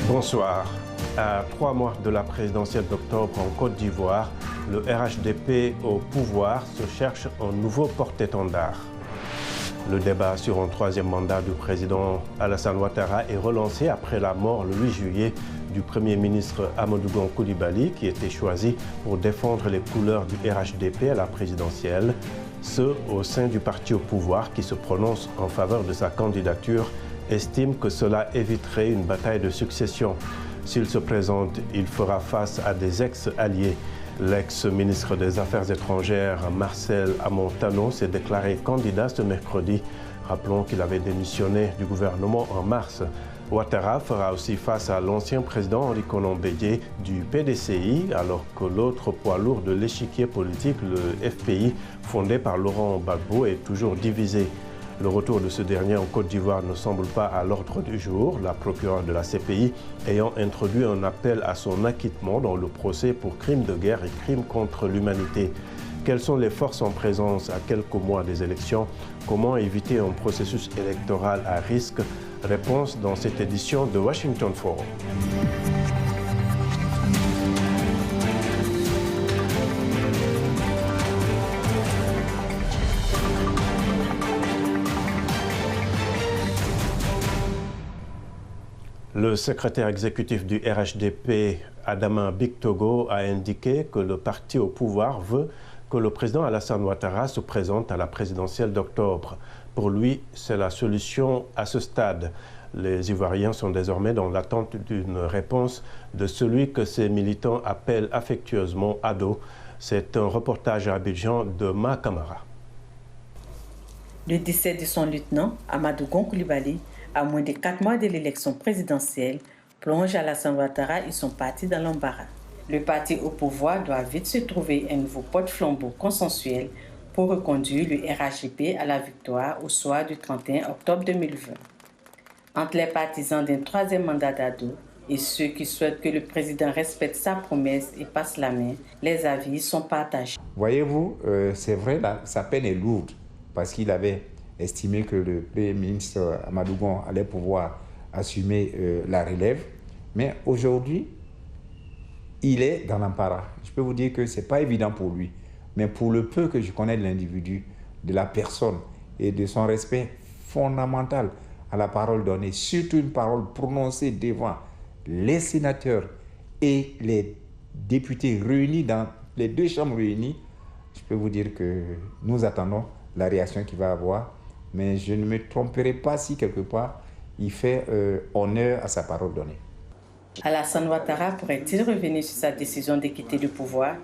Bonsoir. À 3 mois de la présidentielle d'octobre en Côte d'Ivoire, le RHDP au pouvoir se cherche un nouveau porte-étendard. Le débat sur un troisième mandat du président Alassane Ouattara est relancé après la mort le 8 juillet du Premier ministre Amadou Gon Coulibaly, qui était choisi pour défendre les couleurs du RHDP à la présidentielle, ce au sein du parti au pouvoir qui se prononce en faveur de sa candidature estime que cela éviterait une bataille de succession. S'il se présente, il fera face à des ex-alliés. L'ex-ministre des Affaires étrangères, Marcel Amontano, s'est déclaré candidat ce mercredi. Rappelons qu'il avait démissionné du gouvernement en mars. Ouattara fera aussi face à l'ancien président Henri Konan Bédié du PDCI, alors que l'autre poids lourd de l'échiquier politique, le FPI, fondé par Laurent Gbagbo, est toujours divisé. Le retour de ce dernier en Côte d'Ivoire ne semble pas à l'ordre du jour, la procureure de la CPI ayant introduit un appel à son acquittement dans le procès pour crimes de guerre et crimes contre l'humanité. Quelles sont les forces en présence à quelques mois des élections? Comment éviter un processus électoral à risque? Réponse dans cette édition de Washington Forum. Le secrétaire exécutif du RHDP, Adama Bictogo, a indiqué que le parti au pouvoir veut que le président Alassane Ouattara se présente à la présidentielle d'octobre. Pour lui, c'est la solution à ce stade. Les Ivoiriens sont désormais dans l'attente d'une réponse de celui que ses militants appellent affectueusement Ado. C'est un reportage à Abidjan de Ma Camara. Le décès de son lieutenant, Amadou Gon Coulibaly, à moins de 4 mois de l'élection présidentielle, plonge Alassane Ouattara et son parti dans l'embarras. Le parti au pouvoir doit vite se trouver un nouveau porte-flambeau consensuel pour reconduire le RHDP à la victoire au soir du 31 octobre 2020. Entre les partisans d'un troisième mandat d'Ado et ceux qui souhaitent que le président respecte sa promesse et passe la main, les avis sont partagés. Voyez-vous, c'est vrai, sa peine est lourde parce qu'il avait estimé que le Premier ministre Amadou Gon allait pouvoir assumer la relève. Mais aujourd'hui, il est dans l'embarras. Je peux vous dire que ce n'est pas évident pour lui. Mais pour le peu que je connais de l'individu, de la personne et de son respect fondamental à la parole donnée, surtout une parole prononcée devant les sénateurs et les députés réunis dans les deux chambres réunies, je peux vous dire que nous attendons la réaction qu'il va avoir. Mais je ne me tromperai pas si quelque part il fait honneur à sa parole donnée. Alassane Ouattara pourrait-il revenir sur sa décision de quitter le pouvoir?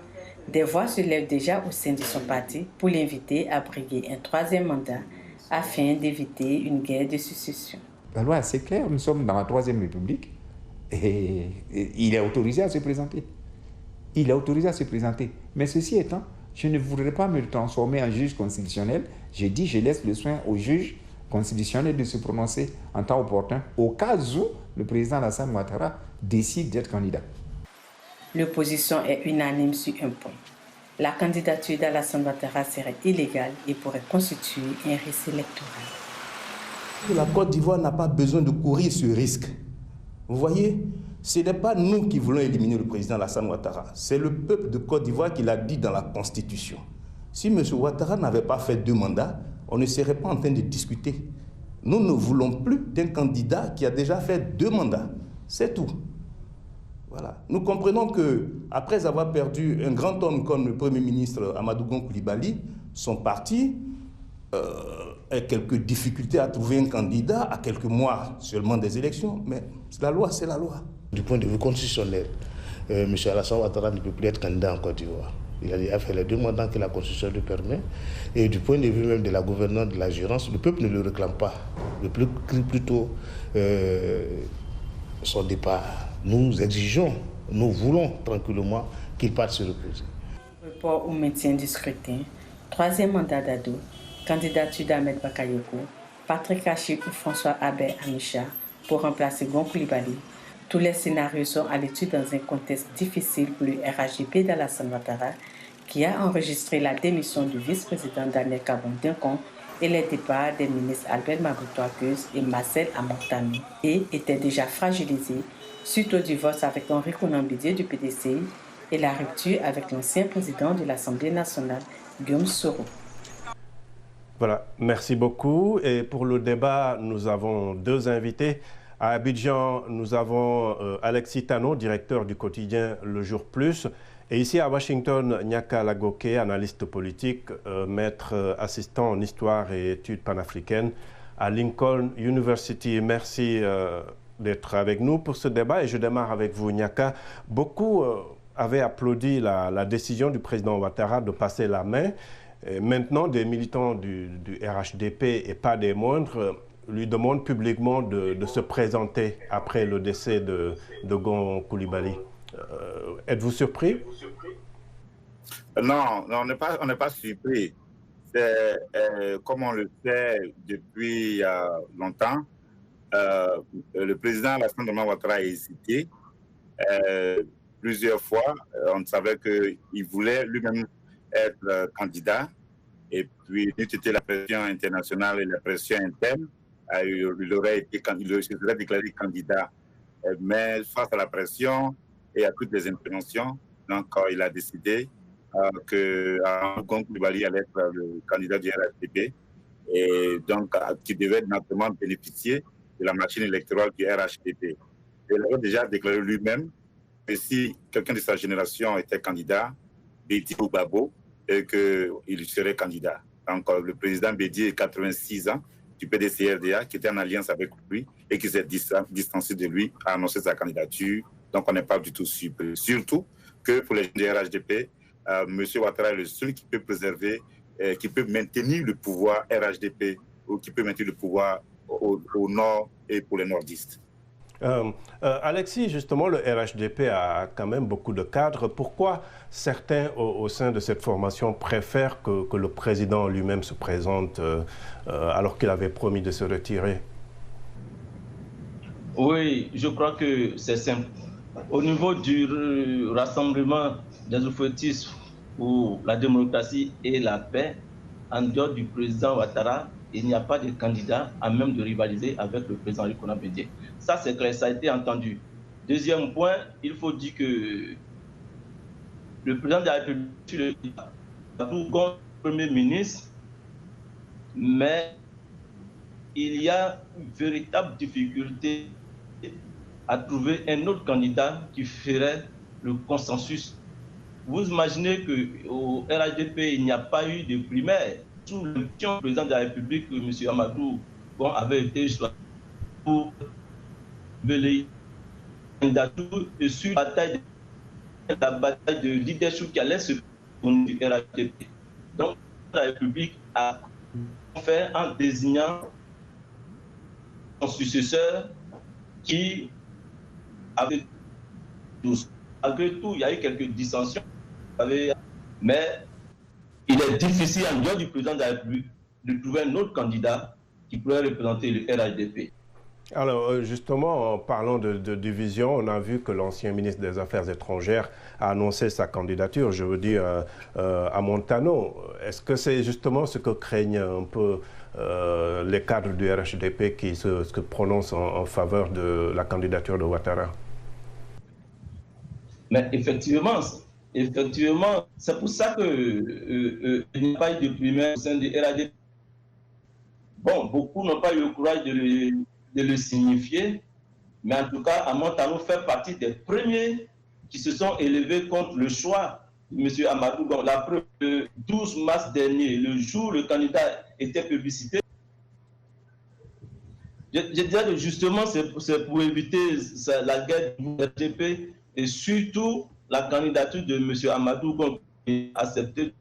Des voix se lèvent déjà au sein de son parti pour l'inviter à briguer un troisième mandat afin d'éviter une guerre de succession. La loi, c'est clair, nous sommes dans la Troisième République et il est autorisé à se présenter. Il est autorisé à se présenter. Mais ceci étant, je ne voudrais pas me transformer en juge constitutionnel. J'ai dit, je laisse le soin au juge constitutionnel de se prononcer en temps opportun, au cas où le président Alassane Ouattara décide d'être candidat. L'opposition est unanime sur un point. La candidature d'Alassane Ouattara serait illégale et pourrait constituer un risque électoral. La Côte d'Ivoire n'a pas besoin de courir ce risque. Vous voyez, ce n'est pas nous qui voulons éliminer le président Alassane Ouattara. C'est le peuple de Côte d'Ivoire qui l'a dit dans la Constitution. Si M. Ouattara n'avait pas fait 2 mandats, on ne serait pas en train de discuter. Nous ne voulons plus d'un candidat qui a déjà fait 2 mandats. C'est tout. Voilà. Nous comprenons qu'après avoir perdu un grand homme comme le Premier ministre Amadou Gon Coulibaly, son parti a quelques difficultés à trouver un candidat à quelques mois seulement des élections. Mais la loi, c'est la loi. Du point de vue constitutionnel, M. Alassane Ouattara ne peut plus être candidat en Côte d'Ivoire. Il a fait les 2 mandats que la Constitution lui permet. Et du point de vue même de la gouvernance, de la gérance, le peuple ne le réclame pas. Plutôt son départ. Nous exigeons, nous voulons tranquillement qu'il parte se reposer. Report au maintien du scrutin, 3e mandat d'Ado, candidature d'Ahmed Bakayoko, Patrick Achille ou François Abel Amicha pour remplacer Gon Coulibaly. Tous les scénarios sont à l'étude dans un contexte difficile pour le RHDP d'Alassane Ouattara, qui a enregistré la démission du vice-président Daniel Kabon-Dinkon et les départs des ministres Albert Maboutoakeus et Marcel Amontano et était déjà fragilisé suite au divorce avec Henri Konan Bédié du PDCI et la rupture avec l'ancien président de l'Assemblée nationale, Guillaume Soro. Voilà, merci beaucoup. Et pour le débat, nous avons deux invités. À Abidjan, nous avons Alexis Tano, directeur du quotidien Le Jour Plus. Et ici à Washington, Nyaka Lagoke, analyste politique, maître assistant en histoire et études panafricaines à Lincoln University. Merci d'être avec nous pour ce débat. Et je démarre avec vous, Nyaka. Beaucoup avaient applaudi la décision du président Ouattara de passer la main. Et maintenant, des militants du RHDP, et pas des moindres, lui demandent publiquement de se présenter après le décès de Gon Coulibaly. Êtes-vous surpris? Non, on n'est pas surpris. Comme on le sait depuis longtemps, le président Alassane Ouattara a hésité plusieurs fois. On savait qu'il voulait lui-même être candidat. Et puis, dû à la pression internationale et la pression interne, il serait déclaré candidat. Mais face à la pression et à toutes les interventions, donc il a décidé que Gon Coulibaly allait être le candidat du RHDP et donc qui devait naturellement bénéficier de la machine électorale du RHDP. Il avait déjà déclaré lui-même que si quelqu'un de sa génération était candidat, Bédié ou Babo, et qu'il serait candidat. Donc le président Bédié, 86 ans, du PDC-RDA, qui était en alliance avec lui et qui s'est distancé de lui, a annoncé sa candidature. Donc on n'est pas du tout surpris. Surtout que pour les gens du RHDP, M. Ouattara est le seul qui peut préserver, qui peut maintenir le pouvoir RHDP ou qui peut maintenir le pouvoir au nord et pour les nordistes. Alexis, justement, le RHDP a quand même beaucoup de cadres. Pourquoi certains au sein de cette formation préfèrent que le président lui-même se présente alors qu'il avait promis de se retirer? Oui, je crois que c'est simple. Au niveau du rassemblement des oufouettistes pour la démocratie et la paix, en dehors du président Ouattara, il n'y a pas de candidat à même de rivaliser avec le président Henri Konan Bédié. Ça, c'est clair, ça a été entendu. Deuxième point, il faut dire que le président de la République, le premier ministre, mais il y a une véritable difficulté à trouver un autre candidat qui ferait le consensus. Vous imaginez qu'au RHDP, il n'y a pas eu de primaire. Sous l'impulsion du président de la République, M. Amadou Gon avait été choisi pour les candidatures et sur la bataille de leadership qui allait se faire du RHDP. Donc, la République a fait en désignant son successeur qui avait tous. Malgré tout, il y a eu quelques dissensions, mais il est difficile, en dehors du président de la République, de trouver un autre candidat qui pourrait représenter le RHDP. Alors, justement, en parlant de division, on a vu que l'ancien ministre des Affaires étrangères a annoncé sa candidature, je veux dire, à Montano. Est-ce que c'est justement ce que craignent un peu les cadres du RHDP qui se prononcent en faveur de la candidature de Ouattara? Mais effectivement, c'est pour ça qu'il n'y a pas eu de primaire au sein du RHDP. Bon, beaucoup n'ont pas eu le courage de le signifier, mais en tout cas, Amontano fait partie des premiers qui se sont élevés contre le choix de M. Amadou Gon. La preuve, le 12 mars dernier, le jour où le candidat était publicité, je dirais que justement, c'est pour éviter la guerre du RHDP et surtout la candidature de M. Amadou Gon qui a accepté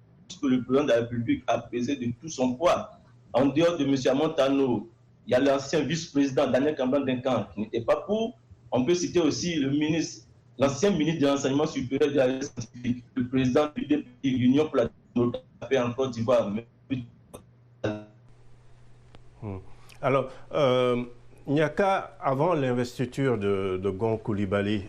que le président de la République a pesé de tout son poids. En dehors de M. Amontano, il y a l'ancien vice-président Daniel Kambanda-Duncan qui n'était pas pour. On peut citer aussi l'ancien ministre de l'enseignement supérieur de la recherche scientifique, le président du DPI, l'Union pour la démocratie en Côte d'Ivoire. Alors, Nyaka, avant l'investiture de Gon Coulibaly,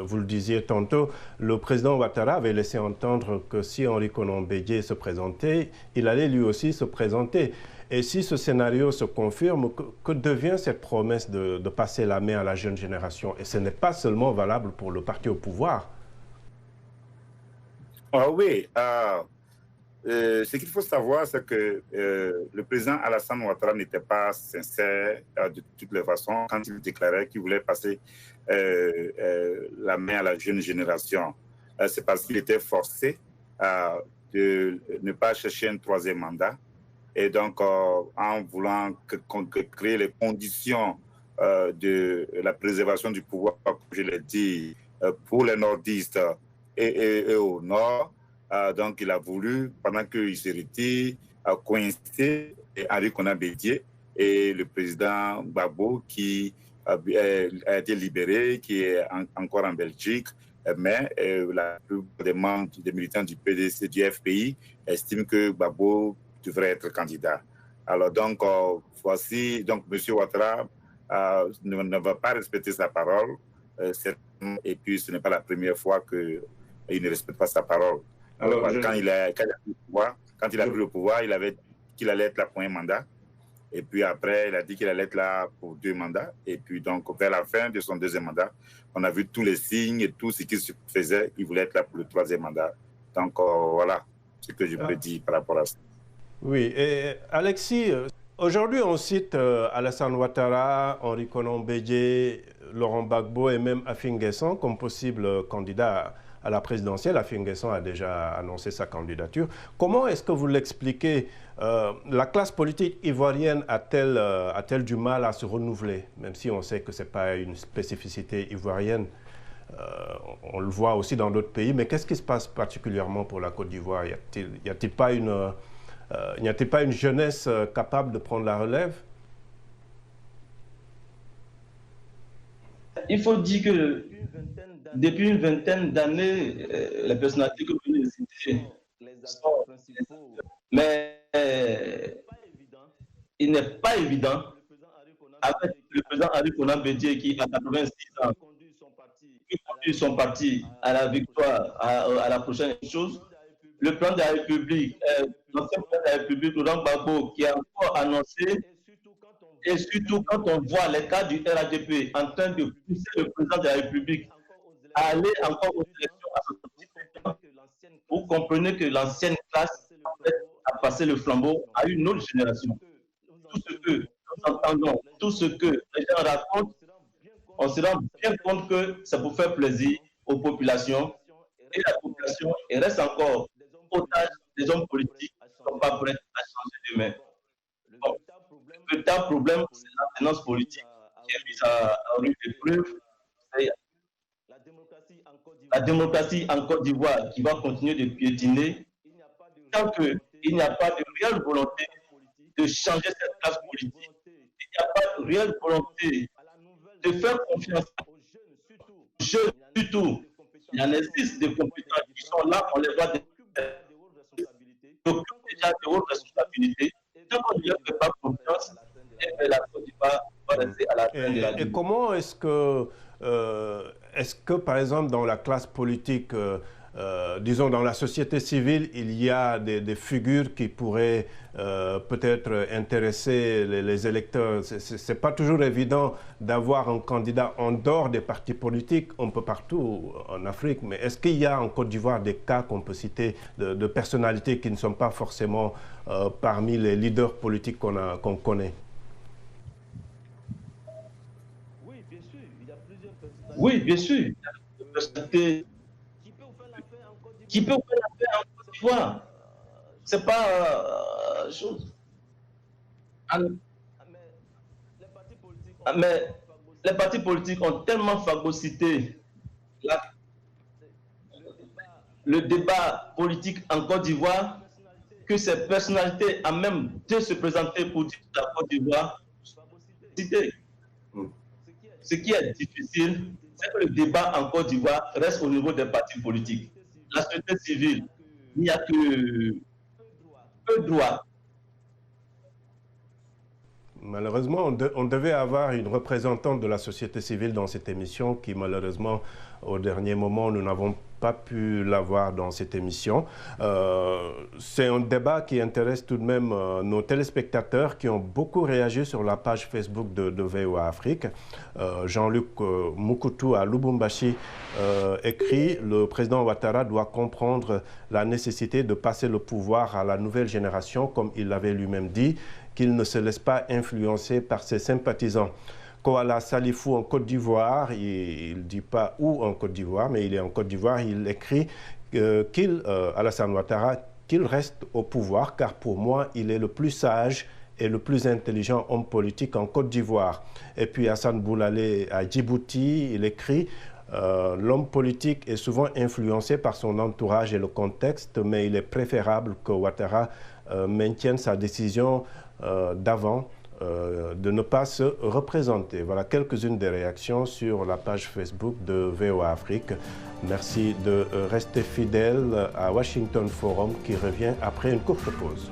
vous le disiez tantôt, le président Ouattara avait laissé entendre que si Henri Konan Bédié se présentait, il allait lui aussi se présenter. Et si ce scénario se confirme, que devient cette promesse de passer la main à la jeune génération? Et ce n'est pas seulement valable pour le parti au pouvoir. Ah oui, ce qu'il faut savoir, c'est que le président Alassane Ouattara n'était pas sincère de toutes les façons quand il déclarait qu'il voulait passer la main à la jeune génération. C'est parce qu'il était forcé de ne pas chercher un troisième mandat. Et donc, en voulant créer les conditions de la préservation du pouvoir, comme je l'ai dit, pour les nordistes et au nord, donc il a voulu, pendant qu'il se retire, coïncider Henri Konan Bédié et le président Gbagbo qui a été libéré, qui est encore en Belgique, mais la plupart des membres, des militants du PDC, du FPI, estiment que Gbagbo devrait être candidat. Alors donc, voici, donc M. Ouattara ne va pas respecter sa parole, et puis ce n'est pas la première fois qu'il ne respecte pas sa parole. Alors, quand il a pris le pouvoir, il avait dit qu'il allait être là pour un mandat. Et puis après, il a dit qu'il allait être là pour 2 mandats. Et puis donc, vers la fin de son 2e mandat, on a vu tous les signes et tout ce qui se faisait. Il voulait être là pour le 3e mandat. Donc voilà ce que je peux dire par rapport à ça. Oui, et Alexis, aujourd'hui on cite Alassane Ouattara, Henri Konan Bédié, Laurent Gbagbo et même Afin Guessan comme possibles candidats à la présidentielle. Afin Guessan a déjà annoncé sa candidature. Comment est-ce que vous l'expliquez? La classe politique ivoirienne a-t-elle du mal à se renouveler, même si on sait que ce n'est pas une spécificité ivoirienne? On le voit aussi dans d'autres pays, mais qu'est-ce qui se passe particulièrement pour la Côte d'Ivoire? Y a-t-il pas une jeunesse capable de prendre la relève? Il faut dire que depuis une vingtaine d'années, les personnalités que vous venez de citer sont... Mais il n'est pas évident, avec le président Henri Konan Bédié qui a 86 ans, qui conduit son parti à la victoire, à la prochaine chose, le plan de la République, l'ancien plan de la République, Laurent Gbagbo, qui a encore annoncé, et surtout quand on voit les cas du RHDP en train de pousser le président de la République à aller encore aux élections à 70%, vous comprenez que l'ancienne classe en fait, a passé le flambeau à une autre génération. Tout ce que nous entendons, tout ce que les gens racontent, on se rend bien compte que c'est pour faire plaisir aux populations, et la population reste encore otage des hommes politiques qui ne sont pas prêts à changer de main. Bon, le véritable problème, c'est l'alternance politique qui est mise à rude épreuve. La démocratie en Côte d'Ivoire qui va continuer de piétiner tant qu'il n'y a pas de réelle volonté de changer cette classe politique. Il n'y a pas de réelle volonté de faire confiance aux jeunes du tout. Il y en existe des compétents qui sont là, on les voit déjà de hautes responsabilités. Tant qu'on ne leur fait pas confiance, et la Côte d'Ivoire va rester à la fin de la vie. Et comment est-ce que, par exemple, dans la classe politique, disons dans la société civile, il y a des figures qui pourraient peut-être intéresser les électeurs? Ce n'est pas toujours évident d'avoir un candidat en dehors des partis politiques, un peu partout en Afrique, mais est-ce qu'il y a en Côte d'Ivoire des cas qu'on peut citer de personnalités qui ne sont pas forcément parmi les leaders politiques qu'on connaît? Oui, bien sûr. Il y a des personnalités qui peuvent faire l'affaire en Côte d'Ivoire. Ce n'est pas chose. Mais les partis politiques ont tellement phagocyté le débat politique en Côte d'Ivoire que ces personnalités ont même de se présenter pour dire que la Côte d'Ivoire cité. Ce qui est difficile, c'est que le débat en Côte d'Ivoire reste au niveau des partis politiques. La société civile, il n'y a que peu de droits. Malheureusement, on devait avoir une représentante de la société civile dans cette émission qui, malheureusement, au dernier moment, nous n'avons pas pu l'avoir dans cette émission. C'est un débat qui intéresse tout de même nos téléspectateurs qui ont beaucoup réagi sur la page Facebook de VOA Afrique. Jean-Luc Moukoutou à Lubumbashi écrit « Le président Ouattara doit comprendre la nécessité de passer le pouvoir à la nouvelle génération, comme il l'avait lui-même dit, qu'il ne se laisse pas influencer par ses sympathisants. » Koala Salifou en Côte d'Ivoire, il ne dit pas où en Côte d'Ivoire, mais il est en Côte d'Ivoire, il écrit Alassane Ouattara, qu'il reste au pouvoir, car pour moi, il est le plus sage et le plus intelligent homme politique en Côte d'Ivoire. Et puis Hassan Boulalé à Djibouti, il écrit l'homme politique est souvent influencé par son entourage et le contexte, mais il est préférable que Ouattara maintienne sa décision d'avant de ne pas se représenter. Voilà quelques-unes des réactions sur la page Facebook de VOA Afrique. Merci de rester fidèle à Washington Forum qui revient après une courte pause.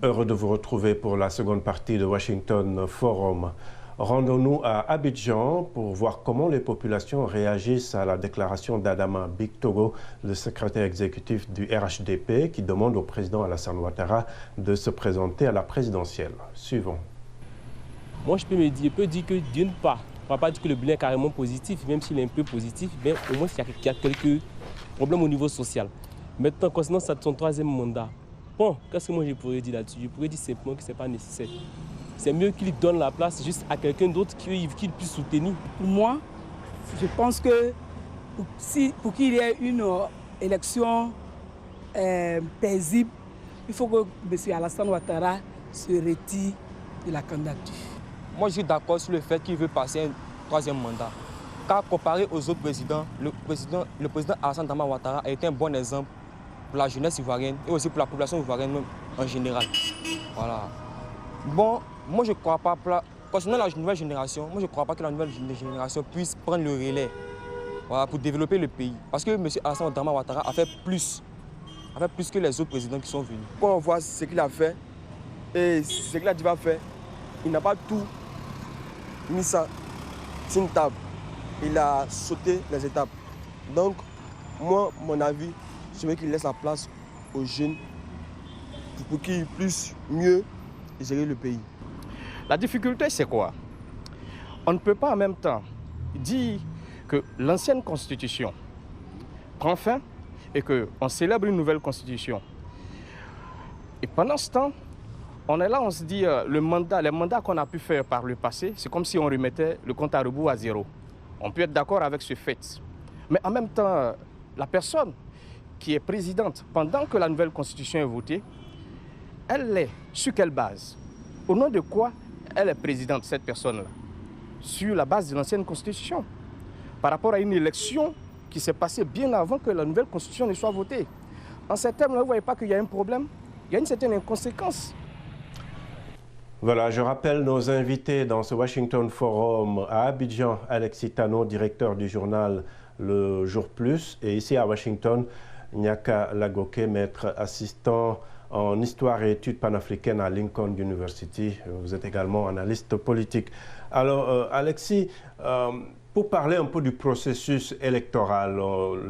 Heureux de vous retrouver pour la seconde partie de Washington Forum. Rendons-nous à Abidjan pour voir comment les populations réagissent à la déclaration d'Adama Bictogo, le secrétaire exécutif du RHDP, qui demande au président Alassane Ouattara de se présenter à la présidentielle. Suivons. Moi, je peux dire que d'une part, on ne va pas dire que le bilan est carrément positif, même s'il est un peu positif, mais au moins il y a quelques problèmes au niveau social. Maintenant, concernant son troisième mandat, bon, qu'est-ce que moi je pourrais dire là-dessus? Je pourrais dire simplement que ce n'est pas nécessaire. C'est mieux qu'il donne la place juste à quelqu'un d'autre qu'il puisse soutenir. Pour moi, je pense que pour qu'il y ait une élection paisible, il faut que M. Alassane Ouattara se retire de la candidature. Moi, je suis d'accord sur le fait qu'il veut passer un troisième mandat. Car comparé aux autres présidents, le président Alassane Ouattara a été un bon exemple pour la jeunesse ivoirienne et aussi pour la population ivoirienne même en général. Voilà. Bon, moi je ne crois pas, concernant la nouvelle génération, moi je ne crois pas que la nouvelle génération puisse prendre le relais, voilà, pour développer le pays. Parce que M. Alassane Ouattara a fait plus que les autres présidents qui sont venus. Quand on voit ce qu'il a fait et ce qu'il a dit va faire, il n'a pas tout mis ça sur une table. Il a sauté les étapes. Donc, moi, mon avis, je veux qu'il laisse la place aux jeunes pour qu'ils puissent mieux gérer le pays. La difficulté, c'est quoi? On ne peut pas en même temps dire que l'ancienne constitution prend fin et qu'on célèbre une nouvelle constitution. Et pendant ce temps, on est là, on se dit, les mandats qu'on a pu faire par le passé, c'est comme si on remettait le compte à rebours à zéro. On peut être d'accord avec ce fait. Mais en même temps, la personne qui est présidente pendant que la nouvelle constitution est votée, elle est sur quelle base? Au nom de quoi elle est présidente, cette personne-là? Sur la base de l'ancienne constitution. Par rapport à une élection qui s'est passée bien avant que la nouvelle constitution ne soit votée. En ces termes-là, vous ne voyez pas qu'il y a un problème? Il y a une certaine inconséquence. Voilà, je rappelle nos invités dans ce Washington Forum à Abidjan, Alexis Tano, directeur du journal Le Jour Plus, et ici à Washington, Nyaka Lagoke, maître assistant en histoire et études panafricaines à Lincoln University. Vous êtes également analyste politique. Alors, Alexis, pour parler un peu du processus électoral,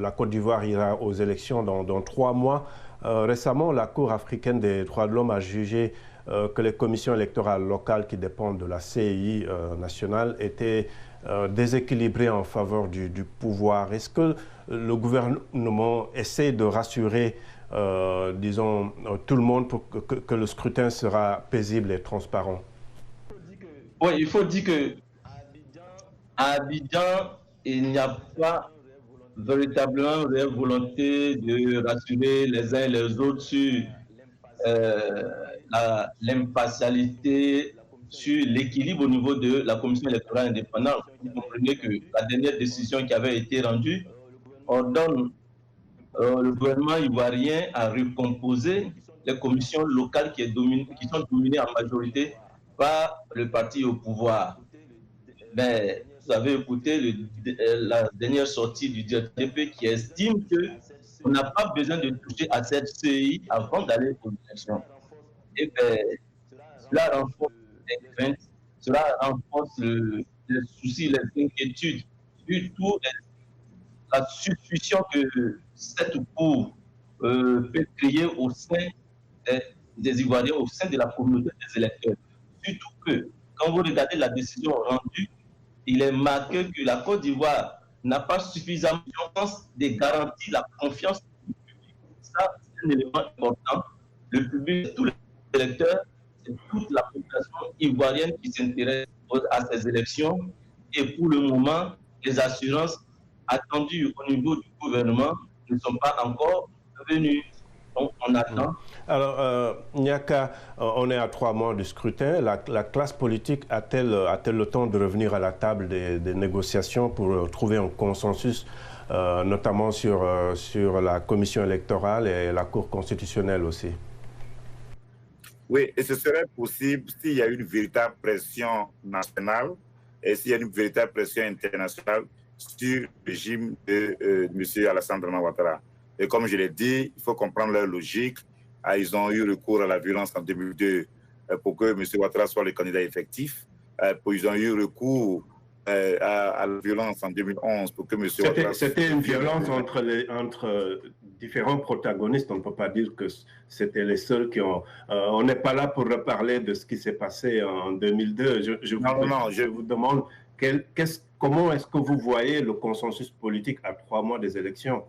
la Côte d'Ivoire ira aux élections dans 3 mois. Récemment, la Cour africaine des droits de l'homme a jugé que les commissions électorales locales qui dépendent de la CEI nationale étaient déséquilibrées en faveur du pouvoir. Est-ce que le gouvernement essaie de rassurer disons, tout le monde pour que le scrutin sera paisible et transparent? Oui, il faut dire qu'à Abidjan, il n'y a pas véritablement une volonté de rassurer les uns et les autres sur l'impartialité, sur l'équilibre au niveau de la commission électorale indépendante. Vous comprenez que la dernière décision qui avait été rendue ordonne le gouvernement ivoirien à recomposer les commissions locales qui sont dominées en majorité par le parti au pouvoir. Mais vous avez écouté la dernière sortie du DP qui estime qu'on n'a pas besoin de toucher à cette CI avant d'aller aux élections. Et bien, cela renforce les craintes, cela renforce les soucis, les inquiétudes, surtout la suspicion que cette cour peut créer au sein des Ivoiriens, au sein de la communauté des électeurs. Surtout que, quand vous regardez la décision rendue, il est marqué que la Côte d'Ivoire n'a pas suffisamment de garantir la confiance du public. Ça, c'est un élément important. Le public, tous les électeurs, c'est toute la population ivoirienne qui s'intéresse à ces élections. Et pour le moment, les assurances attendues au niveau du gouvernement ne sont pas encore venues. Donc, on attend. Alors, Nyaka, on est à 3 mois du scrutin. La classe politique a-t-elle le temps de revenir à la table des négociations pour trouver un consensus, notamment sur la commission électorale et la Cour constitutionnelle aussi? Oui, et ce serait possible s'il y a une véritable pression nationale et s'il y a une véritable pression internationale sur le régime de M. Alassane Dramane Ouattara. Et comme je l'ai dit, il faut comprendre leur logique. Ils ont eu recours à la violence en 2002 pour que M. Ouattara soit le candidat effectif. Ils ont eu recours à la violence en 2011 pour que M. Ouattara... C'était une violence entre différents protagonistes. On ne peut pas dire que c'était les seuls qui ont... on n'est pas là pour reparler de ce qui s'est passé en 2002. Je vous demande comment est-ce que vous voyez le consensus politique à 3 mois des élections?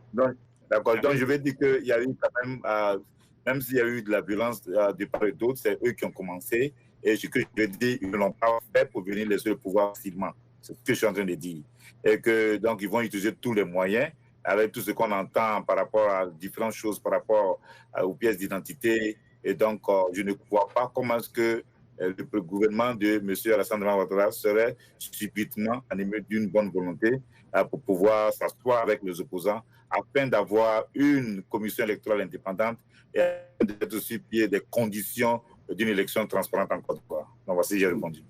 D'accord, donc je vais dire qu'il y a eu quand même s'il y a eu de la violence de part et d'autre, c'est eux qui ont commencé. Et ce que je veux dire, ils ne l'ont pas fait pour venir laisser le pouvoir facilement. C'est ce que je suis en train de dire. Et que donc ils vont utiliser tous les moyens avec tout ce qu'on entend par rapport à différentes choses, par rapport aux pièces d'identité. Et donc, je ne vois pas comment est-ce que le gouvernement de M. Alassane Dramane Ouattara serait subitement animé d'une bonne volonté pour pouvoir s'asseoir avec les opposants afin d'avoir une commission électorale indépendante et d'être aussi pied des conditions d'une élection transparente en Côte d'Ivoire. Donc voici, j'ai répondu.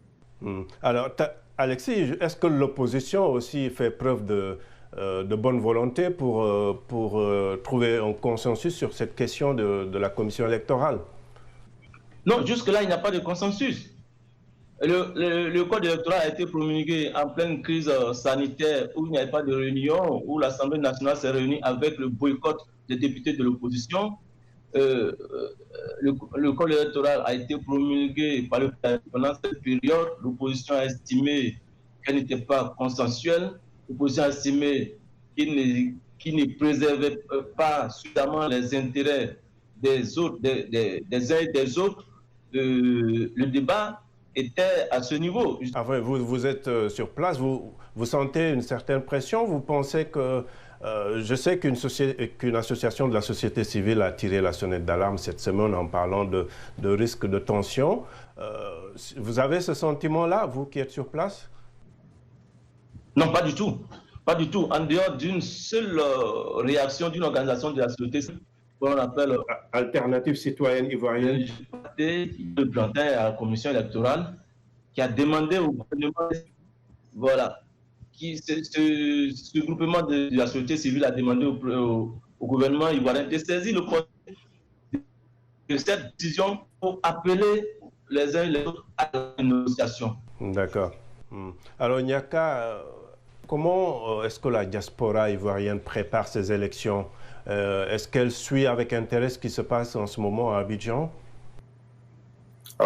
Alors, Alexis, est-ce que l'opposition aussi fait preuve de bonne volonté pour trouver un consensus sur cette question de la commission électorale? Non, jusque-là, il n'y a pas de consensus. Le code électoral a été promulgué en pleine crise sanitaire où il n'y avait pas de réunion, où l'Assemblée nationale s'est réunie avec le boycott des députés de l'opposition. Le code électoral a été promulgué par le pendant cette période. L'opposition a estimé qu'elle n'était pas consensuelle. L'opposition a estimé qu'il ne préservait pas suffisamment les intérêts des autres, des uns et des autres. Le débat était à ce niveau. Enfin, vous êtes sur place, vous sentez une certaine pression, vous pensez que... je sais qu'une association de la société civile a tiré la sonnette d'alarme cette semaine en parlant de risque de tension. Vous avez ce sentiment-là, vous qui êtes sur place? Non, pas du tout. Pas du tout. En dehors d'une seule réaction d'une organisation de la société civile, qu'on appelle Alternative citoyenne ivoirienne, le plantain à la commission électorale, qui a demandé au gouvernement, voilà, ce groupement de la société civile a demandé au gouvernement ivoirien de saisir le procès de cette décision pour appeler les uns et les autres à la négociation. D'accord. Alors, Nyaka, comment est-ce que la diaspora ivoirienne prépare ces élections? Est-ce qu'elle suit avec intérêt ce qui se passe en ce moment à Abidjan?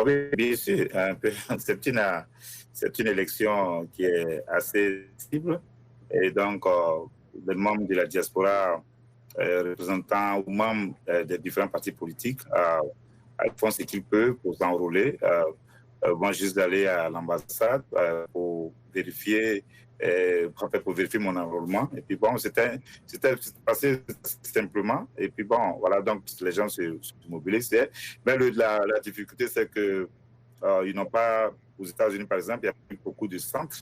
Oui, c'est une élection qui est assez cible. Et donc, les membres de la diaspora représentants ou membres des différents partis politiques font ce qu'ils peuvent pour s'enrôler, vont juste aller à l'ambassade pour vérifier mon enrôlement. Et puis bon, c'était passé simplement. Et puis bon, voilà, donc les gens se mobilisent. Mais la difficulté, c'est que ils n'ont pas, aux États-Unis par exemple, il n'y a pas beaucoup de centres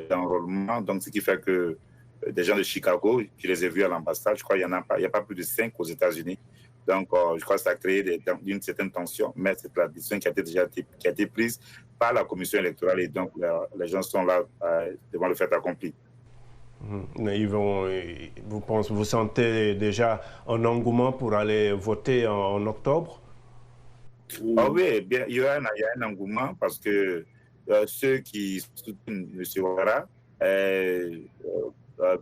d'enrôlement. Donc ce qui fait que des gens de Chicago, je les ai vus à l'ambassade, je crois qu'il n'y a pas plus de 5 aux États-Unis. Donc, je crois que ça a créé une certaine tension, mais c'est la décision qui a été prise par la commission électorale et donc les gens sont là devant le fait accompli. Vous sentez déjà un engouement pour aller voter en octobre? Oh oui, bien, il y a un engouement parce que ceux qui soutiennent M. Ouattara,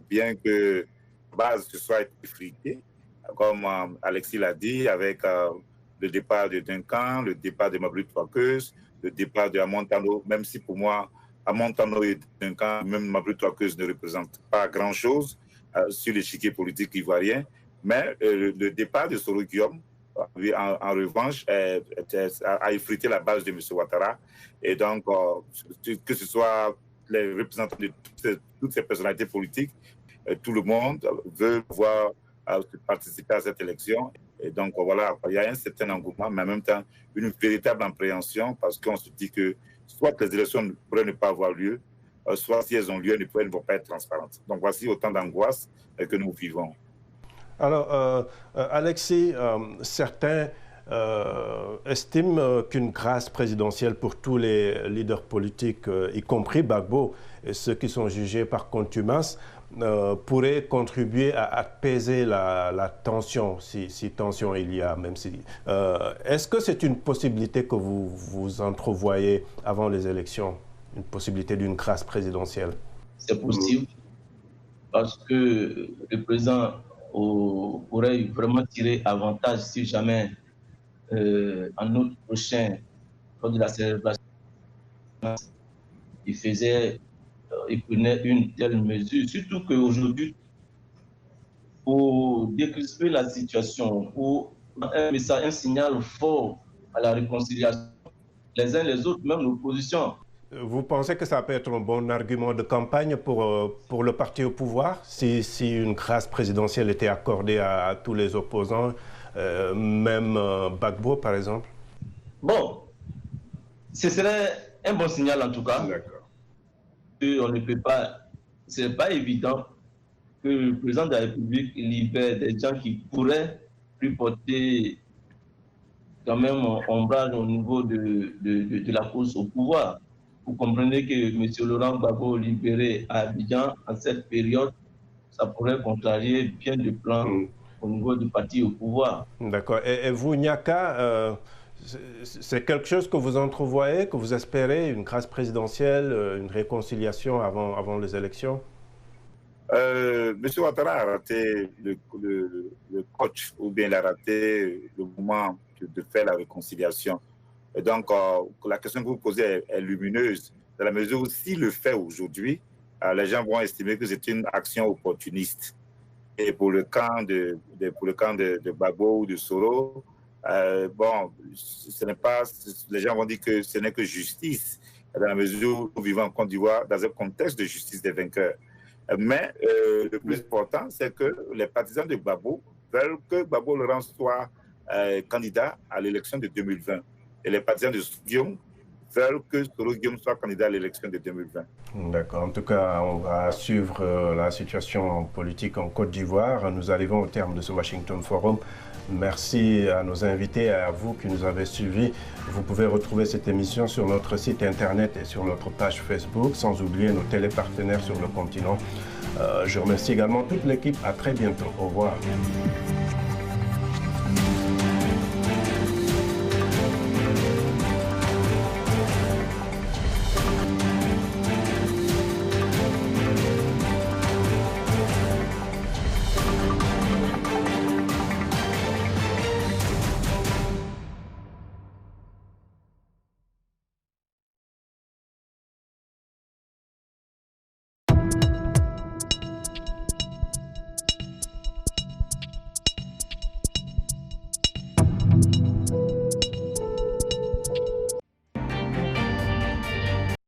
bien que la base se soit effritée, comme Alexis l'a dit, avec le départ de Duncan, le départ de Mabry Touakeuse, le départ de Amontano, même si pour moi, Amontano et Duncan, même Mabry Touakeuse ne représentent pas grand-chose sur l'échiquier politique ivoirien, mais le départ de Soro Guillaume, en revanche, a effrité la base de M. Ouattara. Et donc, que ce soit les représentants de toutes ces personnalités politiques, tout le monde veut voir participer à cette élection. Et donc, voilà, il y a un certain engouement, mais en même temps, une véritable appréhension parce qu'on se dit que soit les élections ne pourraient ne pas avoir lieu, soit si elles ont lieu, elles ne vont pas être transparentes. Donc, voici autant d'angoisse que nous vivons. Alors, Alexis, certains estiment qu'une grâce présidentielle pour tous les leaders politiques, y compris Gbagbo, et ceux qui sont jugés par contumace, pourrait contribuer à apaiser la tension, si tension il y a, même si... Est-ce que c'est une possibilité que vous entrevoyez avant les élections, une possibilité d'une grâce présidentielle? C'est possible, parce que le président pourrait vraiment tirer avantage si jamais en août prochain, lors de la célébration, il prenait une telle mesure, surtout qu'aujourd'hui, pour décrisper la situation, pour un signal fort à la réconciliation, les uns les autres, même l'opposition. Vous pensez que ça peut être un bon argument de campagne pour le parti au pouvoir, si une grâce présidentielle était accordée à tous les opposants, même Gbagbo par exemple? Bon, ce serait un bon signal en tout cas. D'accord. On ne peut pas, c'est pas évident que le président de la République libère des gens qui pourraient lui porter quand même ombrage au niveau de la course au pouvoir. Vous comprenez que M. Laurent Gbagbo libéré à Abidjan en cette période, ça pourrait contrarier bien des plans au niveau du parti au pouvoir. D'accord. Et vous, Nyaka, c'est quelque chose que vous entrevoyez, que vous espérez, une grâce présidentielle, une réconciliation avant les élections? M. Ouattara a raté le coach, ou bien il a raté le moment de faire la réconciliation. Et donc, la question que vous posez est lumineuse, dans la mesure où s'il le fait aujourd'hui, les gens vont estimer que c'est une action opportuniste. Et pour le camp de Gbagbo ou de Soro, bon, les gens vont dire que ce n'est que justice, dans la mesure où nous vivons en Côte d'Ivoire dans un contexte de justice des vainqueurs. Mais le plus important, c'est que les partisans de Gbagbo veulent que Gbagbo Laurent soit candidat à l'élection de 2020. Et les partisans de Guillaume veulent que Soro Guillaume soit candidat à l'élection de 2020. D'accord. En tout cas, on va suivre la situation politique en Côte d'Ivoire. Nous arrivons au terme de ce Washington Forum. Merci à nos invités et à vous qui nous avez suivis. Vous pouvez retrouver cette émission sur notre site internet et sur notre page Facebook, sans oublier nos télépartenaires sur le continent. Je remercie également toute l'équipe. À très bientôt. Au revoir.